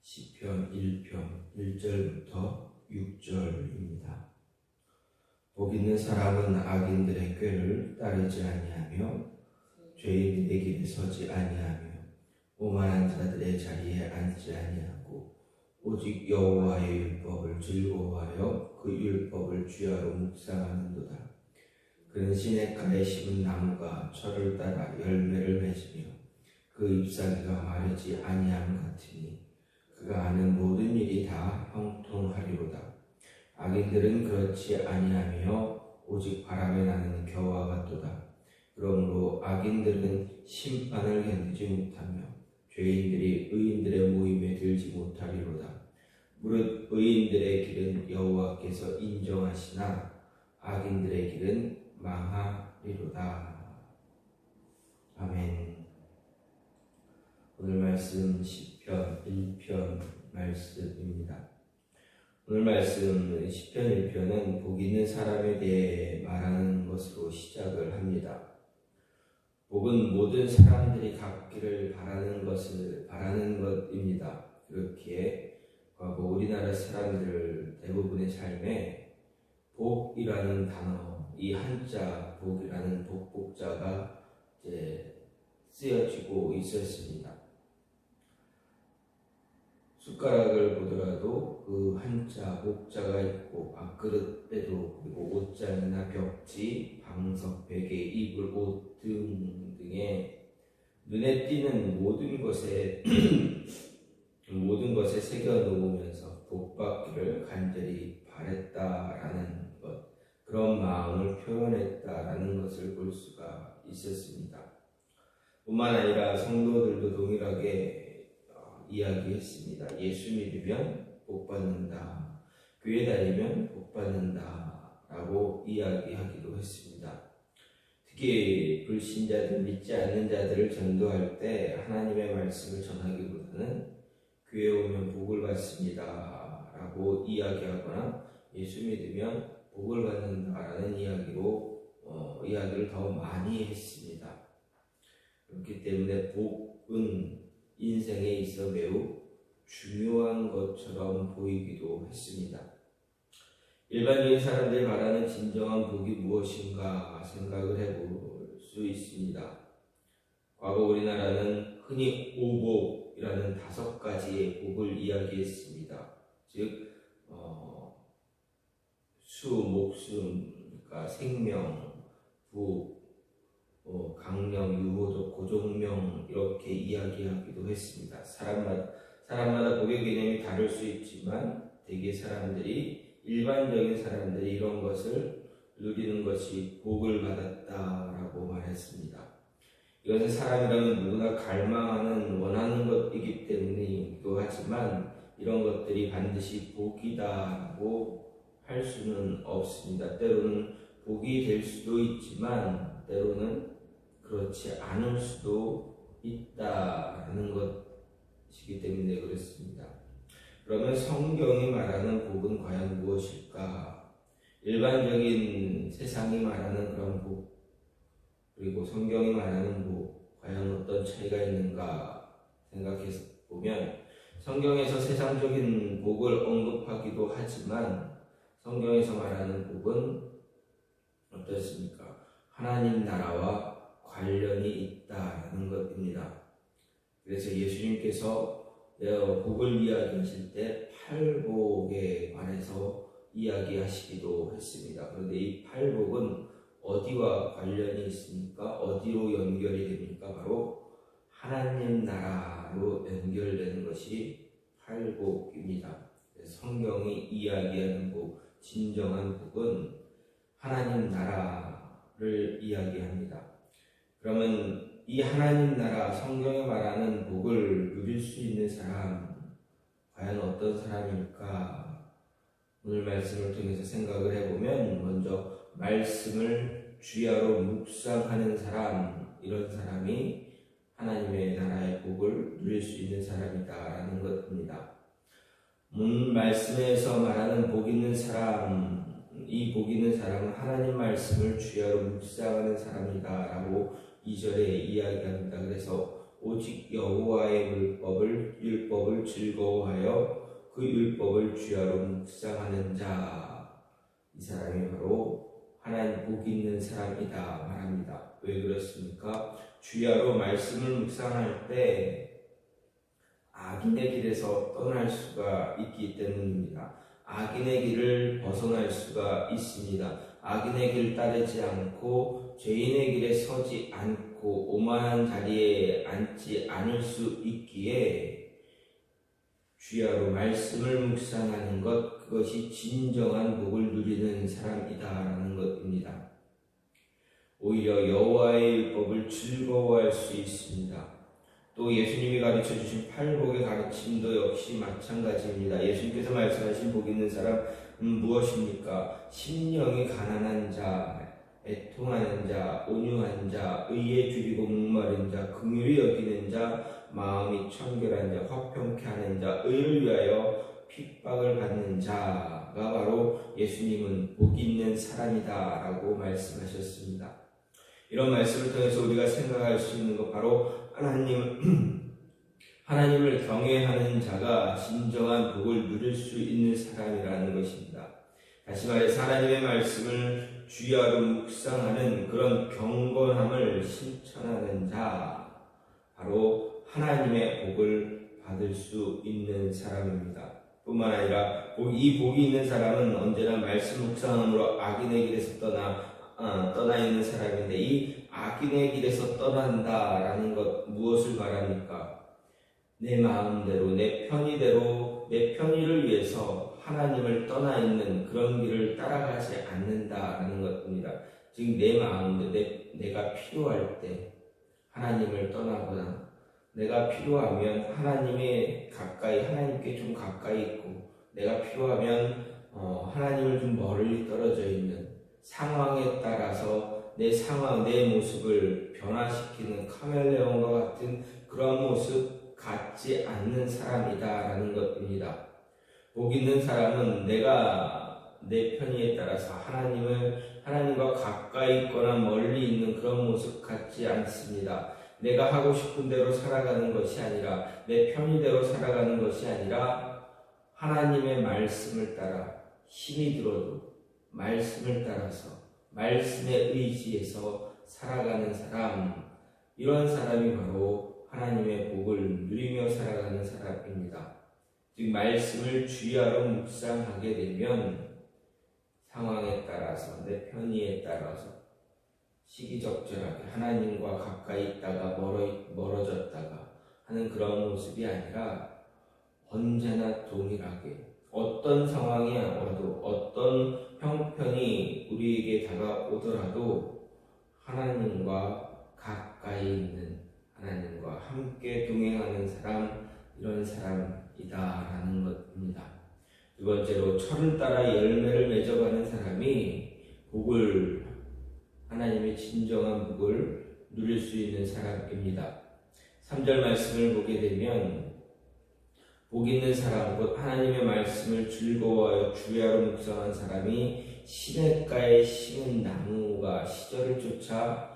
시편 1편 1절부터 6절입니다. 복 있는 사람은 악인들의 꾀를 따르지 아니하며 죄인들의 길에 서지 아니하며 오만한 자들의 자리에 앉지 아니하고 오직 여호와의 율법을 즐거워하여 그 율법을 주야로 묵상하는도다. 그는 시냇가에 심은 나무가 철을 따라 열매를 맺으며 그 잎사귀가 마르지 아니함 같으니 그가 하는 모든 일이 다 형통하리로다. 악인들은 그렇지 아니하며 오직 바람에 나는 겨와 같도다. 그러므로 악인들은 심판을 견디지 못하며 죄인들이 의인들의 모임에 들지 못하리로다. 무릇 의인들의 길은 여호와께서 인정하시나 악인들의 길은 망하리로다. 아멘. 오늘 말씀 시편 1편 말씀입니다. 오늘 말씀 시편 1편은 복 있는 사람에 대해 말하는 것으로 시작을 합니다. 복은 모든 사람들이 갖기를 바라는 것입니다. 그렇기에 과거 우리나라 사람들 대부분의 삶에 복이라는 단어, 이 한자 복이라는 복자가 쓰여지고 있었습니다. 숟가락을 보더라도 그 한자 복자가 있고 밥그릇에도 그리고 옷장이나 벽지, 방석, 베개, 이불, 옷 등등의 눈에 띄는 모든 것에 새겨 놓으면서 복받기를 간절히 바랬다라는 것, 그런 마음을 표현했다라는 것을 볼 수가 있었습니다. 뿐만 아니라 성도들도 동일하게 이야기했습니다. 예수 믿으면 복 받는다, 교회 다니면 복 받는다 라고 이야기하기도 했습니다. 특히 불신자들, 믿지 않는 자들을 전도할 때 하나님의 말씀을 전하기보다는 교회 오면 복을 받습니다 라고 이야기하거나 예수 믿으면 복을 받는다 라는 이야기를 더 많이 했습니다. 그렇기 때문에 복은 인생에 있어 매우 중요한 것처럼 보이기도 했습니다. 일반적인 사람들이 말하는 진정한 복이 무엇인가 생각을 해볼 수 있습니다. 과거 우리나라는 흔히 오복이라는 5가지의 복을 이야기했습니다. 즉 목숨, 그러니까 생명, 부, 강령, 유호도, 고종명 이렇게 이야기하기도 했습니다. 사람마다 복의 개념이 다를 수 있지만 대개 일반적인 사람들이 이런 것을 누리는 것이 복을 받았다라고 말했습니다. 이것은 사람이라면 누구나 갈망하는, 원하는 것이기 때문이기도 하지만 이런 것들이 반드시 복이다라고 할 수는 없습니다. 때로는 복이 될 수도 있지만 때로는 그렇지 않을 수도 있다라는 것이기 때문에 그렇습니다. 그러면 성경이 말하는 복은 과연 무엇일까? 일반적인 세상이 말하는 그런 복, 그리고 성경이 말하는 복, 과연 어떤 차이가 있는가 생각해서 보면 성경에서 세상적인 복을 언급하기도 하지만 성경에서 말하는 복은 어떻습니까? 하나님 나라와 관련이 있다는 것입니다. 그래서 예수님께서 복을 이야기하실 때 팔복에 관해서 이야기하시기도 했습니다. 그런데 이 팔복은 어디와 관련이 있습니까? 어디로 연결이 됩니까? 바로 하나님 나라로 연결되는 것이 팔복입니다. 성경이 이야기하는 복, 진정한 복은 하나님 나라를 이야기합니다. 그러면 이 하나님 나라, 성경에 말하는 복을 누릴 수 있는 사람, 과연 어떤 사람일까? 오늘 말씀을 통해서 생각을 해보면 먼저 말씀을 주야로 묵상하는 사람, 이런 사람이 하나님의 나라의 복을 누릴 수 있는 사람이다라는 것입니다. 말씀에서 말하는 복 있는 사람, 이 복 있는 사람은 하나님 말씀을 주야로 묵상하는 사람이다라고 2절에 이야기합니다. 그래서 오직 여호와의 율법을 즐거워하여 그 율법을 주야로 묵상하는 자, 이 사람이 바로 하나님 복 있는 사람이다 말합니다. 왜 그렇습니까? 주야로 말씀을 묵상할 때 악인의 길에서 떠날 수가 있기 때문입니다. 악인의 길을 벗어날 수가 있습니다. 악인의 길 따르지 않고 죄인의 길에 서지 않고 오만한 자리에 앉지 않을 수 있기에 주야로 말씀을 묵상하는 것, 그것이 진정한 복을 누리는 사람이다라는 것입니다. 오히려 여호와의 율법을 즐거워할 수 있습니다. 또 예수님이 가르쳐 주신 팔복의 가르침도 역시 마찬가지입니다. 예수님께서 말씀하신 복 있는 사람 무엇입니까? 심령이 가난한 자, 애통하는 자, 온유한 자, 의에 줄이고 목마른 자, 긍휼히 여기는 자, 마음이 청결한 자, 화평케 하는 자, 의를 위하여 핍박을 받는 자가 바로 예수님은 복 있는 사람이다 라고 말씀하셨습니다. 이런 말씀을 통해서 우리가 생각할 수 있는 것, 바로 하나님을 경외하는 자가 진정한 복을 누릴 수 있는 사람이라는 것입니다. 다시 말해서 하나님의 말씀을 주야로 묵상하는 그런 경건함을 실천하는 자, 바로 하나님의 복을 받을 수 있는 사람입니다. 뿐만 아니라 이 복이 있는 사람은 언제나 말씀 묵상함으로 악인의 길에서 떠나 있는 사람인데, 이 악인의 길에서 떠난다라는 것 무엇을 말합니까? 내 마음대로, 내 편의대로, 내 편의를 위해서 하나님을 떠나 있는 그런 길을 따라가지 않는다라는 것입니다. 즉 내 마음대로, 내가 필요할 때 하나님을 떠나거나, 내가 필요하면 하나님께 좀 가까이 있고, 내가 필요하면 하나님을 좀 멀리 떨어져 있는 상황에 따라서 내 모습을 변화시키는 카멜레온과 같은 그런 모습 갖지 않는 사람이다라는 것입니다. 복 있는 사람은 내가 내 편의에 따라서 하나님과 가까이 있거나 멀리 있는 그런 모습 갖지 않습니다. 내가 하고 싶은 대로 살아가는 것이 아니라, 내 편의대로 살아가는 것이 아니라, 하나님의 말씀을 따라 힘이 들어도 말씀을 따라서 말씀에 의지해서 살아가는 사람, 이런 사람이 바로 하나님의 복을 누리며 살아가는 사람입니다. 즉 말씀을 주야로 묵상하게 되면 상황에 따라서, 내 편의에 따라서 시기적절하게 하나님과 가까이 있다가 멀어졌다가 하는 그런 모습이 아니라, 언제나 동일하게 어떤 상황이 와도, 어떤 형편이 우리에게 다가오더라도 하나님과 가까이 있는, 하나님과 함께 동행하는 사람, 이런 사람이다라는 것입니다. 두 번째로, 철을 따라 열매를 맺어가는 사람이 하나님의 진정한 복을 누릴 수 있는 사람입니다. 3절 말씀을 보게 되면, 복 있는 사람, 곧 하나님의 말씀을 즐거워하여 주야로 묵상한 사람이 시냇가에 심은 나무가 시절을 쫓아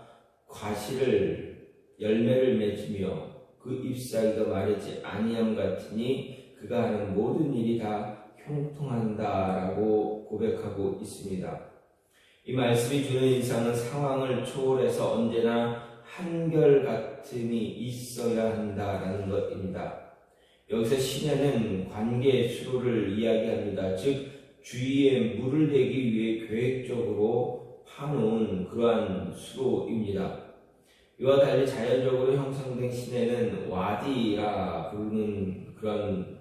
열매를 맺으며 그 잎사귀가 마르지 아니함 같으니 그가 하는 모든 일이 다 형통한다라고 고백하고 있습니다. 이 말씀이 주는 인상은 상황을 초월해서 언제나 한결같음이 있어야 한다라는 것입니다. 여기서 시내는 관계의 수로를 이야기합니다. 즉 주위에 물을 대기 위해 계획적으로 파놓은 그러한 수로입니다. 이와 달리 자연적으로 형성된 시내는 와디라 부르는 그런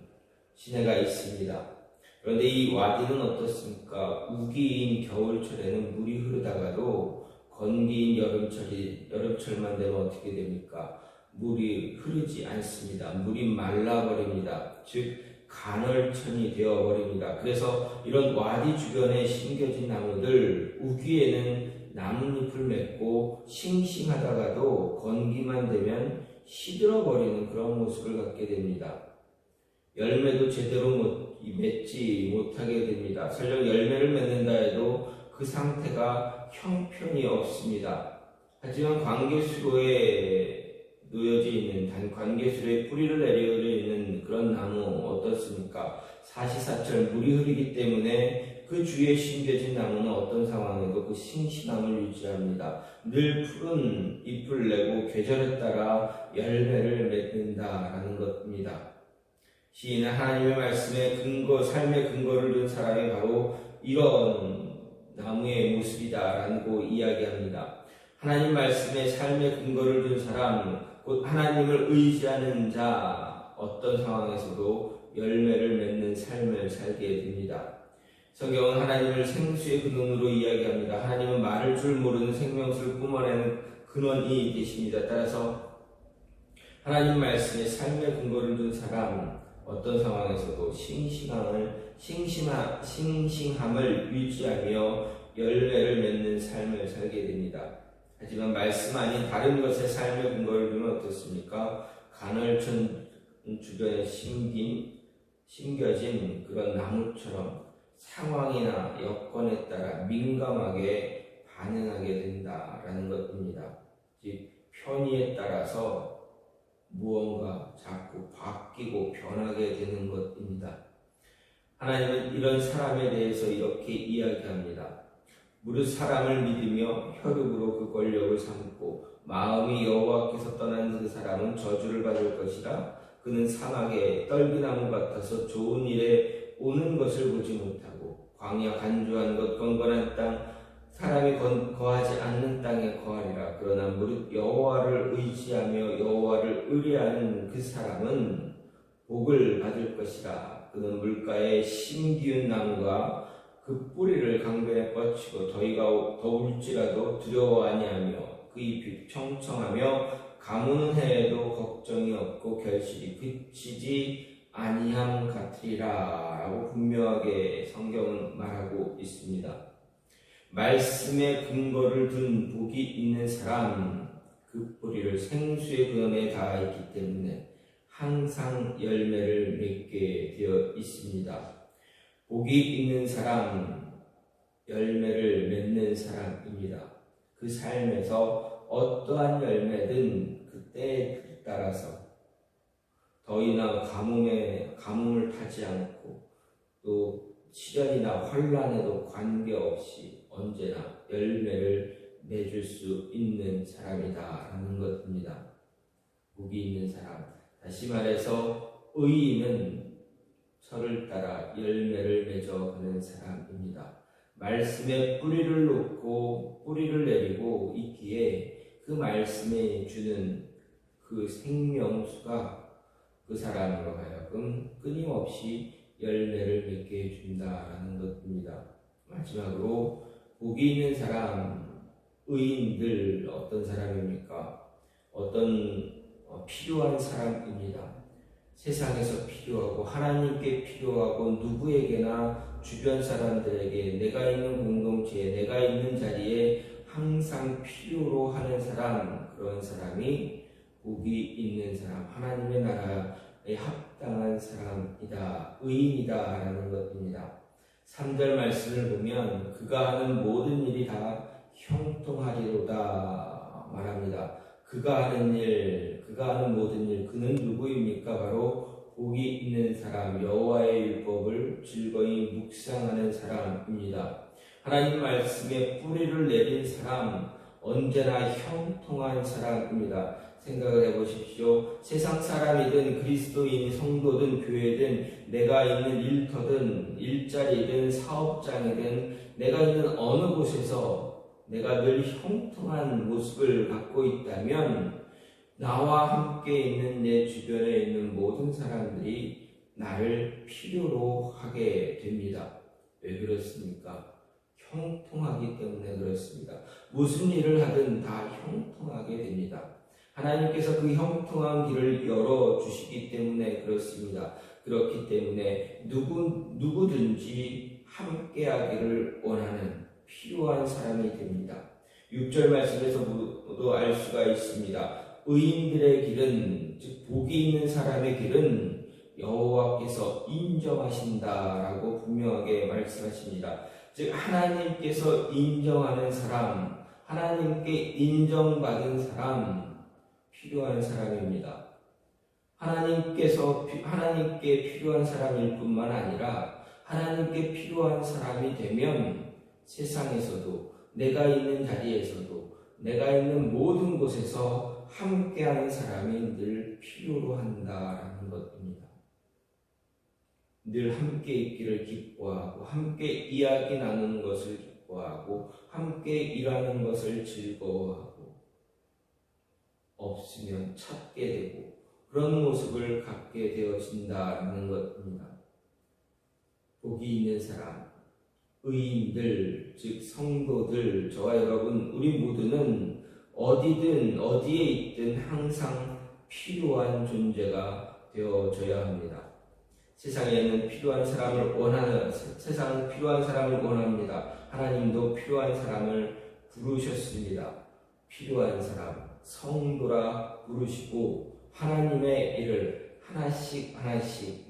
시내가 있습니다. 그런데 이 와디는 어떻습니까? 우기인 겨울철에는 물이 흐르다가도 건기인 여름철만 되면 어떻게 됩니까? 물이 흐르지 않습니다. 물이 말라버립니다. 즉 간헐천이 되어버립니다. 그래서 이런 와디 주변에 심겨진 나무들, 우기에는 나뭇잎을 맺고 싱싱하다가도 건기만 되면 시들어버리는 그런 모습을 갖게 됩니다. 열매도 제대로 맺지 못하게 됩니다. 설령 열매를 맺는다 해도 그 상태가 형편이 없습니다. 하지만 관계수로에 놓여져 있는 관계술에 뿌리를 내려져 있는 그런 나무 어떻습니까? 사시사철 물이 흐르기 때문에 그 주위에 심겨진 나무는 어떤 상황에도 그 싱싱함을 유지합니다. 늘 푸른 잎을 내고 계절에 따라 열매를 맺는다라는 것입니다. 시인은 하나님의 말씀에 삶의 근거를 둔 사람이 바로 이런 나무의 모습이다라고 이야기합니다. 하나님 말씀에 삶의 근거를 둔 사람, 곧 하나님을 의지하는 자, 어떤 상황에서도 열매를 맺는 삶을 살게 됩니다. 성경은 하나님을 생수의 근원으로 이야기합니다. 하나님은 말할 줄 모르는 생명수를 뿜어내는 근원이 되십니다. 따라서 하나님 말씀에 삶의 근거를 둔 사람, 어떤 상황에서도 싱싱함을 유지하며 열매를 맺는 삶을 살게 됩니다. 하지만 말씀 아닌 다른 것에 삶의 근거를 두면 어떻습니까? 간헐천 주변에 심겨진 그런 나무처럼 상황이나 여건에 따라 민감하게 반응하게 된다라는 것입니다. 즉 편의에 따라서 무언가 자꾸 바뀌고 변하게 되는 것입니다. 하나님은 이런 사람에 대해서 이렇게 이야기합니다. 무릇 사람을 믿으며 혈육으로 그 권력을 삼고 마음이 여호와께서 떠난 그 사람은 저주를 받을 것이라. 그는 사막에 떨기나무 같아서 좋은 일에 오는 것을 보지 못하고 광야 간주한 것 건건한 땅 사람이 거하지 않는 땅에 거하리라. 그러나 무릇 여호와를 의지하며 여호와를 의뢰하는 그 사람은 복을 받을 것이라. 그는 물가에 심기운 나무가 그 뿌리를 강변에 뻗치고 더위가 더울지라도 두려워 아니하며 그 잎이 청청하며 가무는 해에도 걱정이 없고 결실이 그치지 아니함 같으리라 라고 분명하게 성경은 말하고 있습니다. 말씀에 근거를 둔 복이 있는 사람, 그 뿌리를 생수의 근원에 닿아있기 때문에 항상 열매를 맺게 되어 있습니다. 복이 있는 사람, 열매를 맺는 사람입니다. 그 삶에서 어떠한 열매든 그때에 따라서 더위나 가뭄을 타지 않고 또 시련이나 환란에도 관계없이 언제나 열매를 맺을 수 있는 사람이다라는 것입니다. 복이 있는 사람, 다시 말해서 의인은 철을 따라 열매를 맺어가는 사람입니다. 말씀에 뿌리를 놓고 뿌리를 내리고 있기에 그 말씀에 주는 그 생명수가 그 사람으로 하여금 끊임없이 열매를 맺게 해준다라는 것입니다. 마지막으로 복이 있는 사람, 의인들 어떤 사람입니까? 필요한 사람입니다. 세상에서 필요하고 하나님께 필요하고 누구에게나 주변 사람들에게 내가 있는 공동체에 내가 있는 자리에 항상 필요로 하는 사람, 그런 사람이 복이 있는 사람, 하나님의 나라에 합당한 사람이다, 의인이다 라는 것입니다. 3절 말씀을 보면 그가 하는 모든 일이 다 형통하리로다 말합니다. 그가 하는 모든 일, 그는 누구입니까? 바로 복이 있는 사람, 여호와의 율법을 즐거이 묵상하는 사람입니다. 하나님 말씀에 뿌리를 내린 사람, 언제나 형통한 사람입니다. 생각을 해보십시오. 세상 사람이든 그리스도인, 성도든 교회든 내가 있는 일터든 일자리든 사업장이든 내가 있는 어느 곳에서 내가 늘 형통한 모습을 갖고 있다면 나와 함께 있는 내 주변에 있는 모든 사람들이 나를 필요로 하게 됩니다. 왜 그렇습니까? 형통하기 때문에 그렇습니다. 무슨 일을 하든 다 형통하게 됩니다. 하나님께서 그 형통한 길을 열어주시기 때문에 그렇습니다. 그렇기 때문에 누구든지 함께하기를 원하는 필요한 사람이 됩니다. 6절 말씀에서도 알 수가 있습니다. 의인들의 길은, 즉 복이 있는 사람의 길은 여호와께서 인정하신다라고 분명하게 말씀하십니다. 즉 하나님께서 인정하는 사람, 하나님께 인정받은 사람, 필요한 사람입니다. 하나님께 필요한 사람일 뿐만 아니라 하나님께 필요한 사람이 되면 세상에서도 내가 있는 자리에서도 내가 있는 모든 곳에서 함께하는 사람이 늘 필요로 한다라는 것입니다. 늘 함께 있기를 기뻐하고 함께 이야기 나누는 것을 기뻐하고 함께 일하는 것을 즐거워하고 없으면 찾게 되고 그런 모습을 갖게 되어진다는 것입니다. 복이 있는 사람, 의인들, 즉 성도들, 저와 여러분 우리 모두는 어디든 어디에 있든 항상 필요한 존재가 되어져야 합니다. 세상은 필요한 사람을 원합니다. 하나님도 필요한 사람을 부르셨습니다. 필요한 사람, 성도라 부르시고 하나님의 일을 하나씩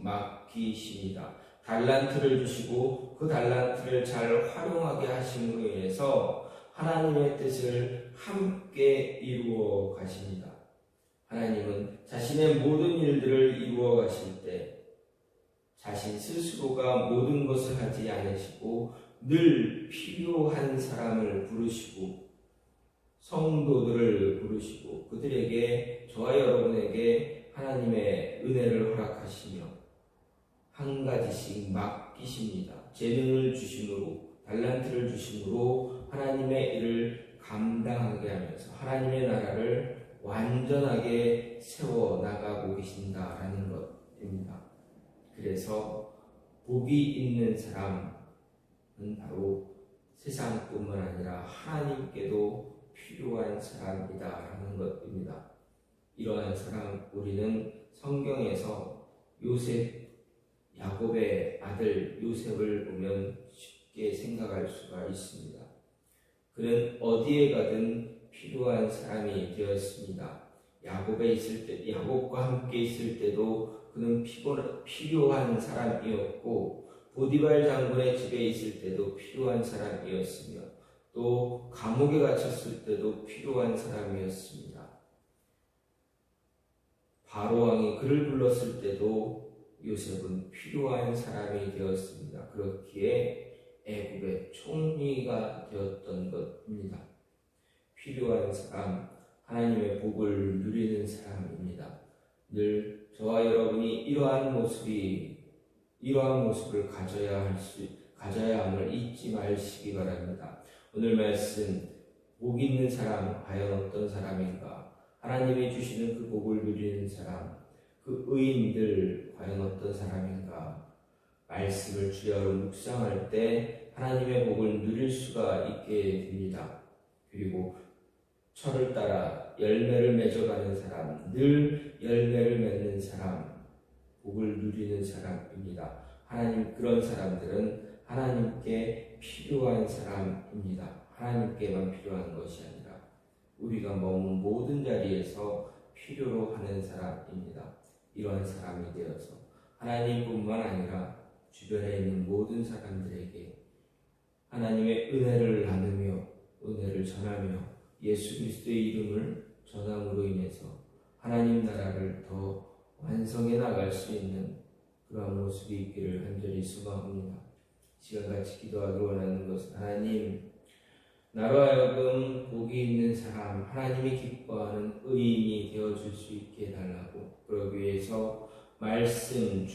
맡기십니다. 달란트를 주시고 그 달란트를 잘 활용하게 하심으로 인해서 하나님의 뜻을 함께 이루어 가십니다. 하나님은 자신의 모든 일들을 이루어 가실 때 자신 스스로가 모든 것을 하지 않으시고 늘 필요한 사람을 부르시고 성도들을 부르시고 그들에게 저와 여러분에게 하나님의 은혜를 허락하시며 한 가지씩 맡기십니다. 재능을 주심으로 달란트를 주심으로 하나님의 일을 감당하게 하면서 하나님의 나라를 완전하게 세워 나가고 계신다라는 것입니다. 그래서 복이 있는 사람은 바로 세상뿐만 아니라 하나님께도 필요한 사람이다라는 것입니다. 이러한 사람 우리는 성경에서 야곱의 아들 요셉을 보면 쉽게 생각할 수가 있습니다. 그는 어디에 가든 필요한 사람이 되었습니다. 야곱과 함께 있을 때도 그는 필요한 사람이었고 보디발 장군의 집에 있을 때도 필요한 사람이었으며 또 감옥에 갇혔을 때도 필요한 사람이었습니다. 바로 왕이 그를 불렀을 때도 요셉은 필요한 사람이 되었습니다. 그렇기에 애굽의 총리가 되었던 것입니다. 필요한 사람, 하나님의 복을 누리는 사람입니다. 늘 저와 여러분이 이러한 모습을 가져야 함을 잊지 마시기 바랍니다. 오늘 말씀, 복 있는 사람 과연 어떤 사람인가? 하나님이 주시는 그 복을 누리는 사람, 그 의인들 과연 어떤 사람인가? 말씀을 주야로 묵상할 때 하나님의 복을 누릴 수가 있게 됩니다. 그리고 철을 따라 열매를 맺어가는 사람, 늘 열매를 맺는 사람, 복을 누리는 사람입니다. 그런 사람들은 하나님께 필요한 사람입니다. 하나님께만 필요한 것이 아니라 우리가 머문 모든 자리에서 필요로 하는 사람입니다. 이러한 사람이 되어서 하나님뿐만 아니라 주변에 있는 모든 사람들에게 하나님의 은혜를 나누며 은혜를 전하며 예수 그리스도의 이름을 전함으로 인해서 하나님 나라를 더 완성해 나갈 수 있는 그러한 모습이 있기를 간절히 소망합니다. 시간같이 기도하기 원하는 것은 하나님, 나로 하여금 복이 있는 사람, 하나님이 기뻐하는 의인이 되어줄 수 있게 해달라고, 그러기 위해서 말씀